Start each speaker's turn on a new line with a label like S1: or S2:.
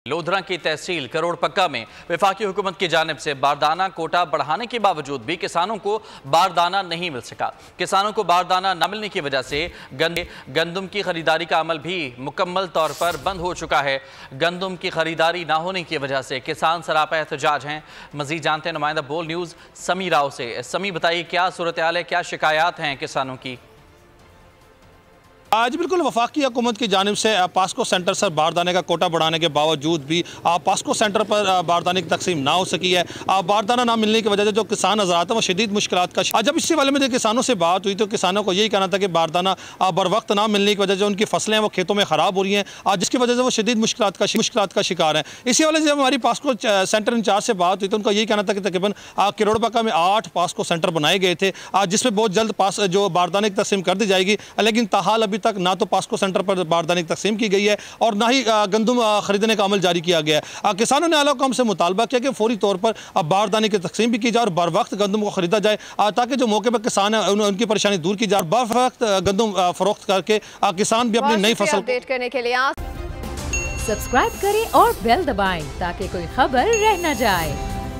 S1: लोधरा की तहसील करोड़ पक्का में वफाकी हुकूमत की जानिब से बारदाना कोटा बढ़ाने के बावजूद भी किसानों को बारदाना नहीं मिल सका। किसानों को बारदाना न मिलने की वजह से गंदम की खरीदारी का अमल भी मुकम्मल तौर पर बंद हो चुका है। गंदम की खरीदारी न होने की वजह से किसान सरापा एहतजाज हैं। मजीद जानते हैं नुमाइंदा बोल न्यूज़ समी राव से। समी, बताइए क्या सूरत हाल है, क्या शिकायत हैं किसानों की?
S2: आज बिल्कुल वफाकी हुकूमत की जानिब से पास्को सेंटर से बारदाने का कोटा बढ़ाने के बावजूद भी पास्को सेंटर पर बारदाने की तकसीम ना हो सकी है। बारदाना ना मिलने की वजह से जो किसान हज़रात हैं वो शदीद मुश्किलात का। आज जब इसी वाले में किसानों से बात हुई तो किसानों को यही कहना था कि बारदाना बर वक्त ना मिलने की वजह से उनकी फसलें हैं वो खेतों में ख़राब हो रही हैं, जिसकी वजह से वो शदीद मुश्किलात का शिकार हैं। इसी वाले से जब हमारी पास्को सेंटर इंचार्ज से बात हुई तो उनका यही कहना था कि तकरीबन करोड़ पक्का में 8 पास्को सेंटर बनाए गए थे, जिसमें बहुत जल्द जो बारदाने की तकसीम कर दी जाएगी। लेकिन ताहाल अभी तक ना तो पास्को सेंटर पर बारदाने की तकसीम की गई है और ना ही गंदम खरीदने का अमल जारी किया गया है। किसानों ने आला हुकूमत से मुतालबा किया कि फौरी तौर पर बारदाने की तकसीम भी की जाए और बर वक्त गंदम को खरीदा जाए, ताकि जो मौके पर किसान है उनकी परेशानी दूर की जाए। बर वक्त गंदम फरोख्त करके किसान भी अपनी नई फसल
S3: अपडेट करने के लिए सब्सक्राइब करें और बेल दबाएं ताकि कोई खबर रह न जाए।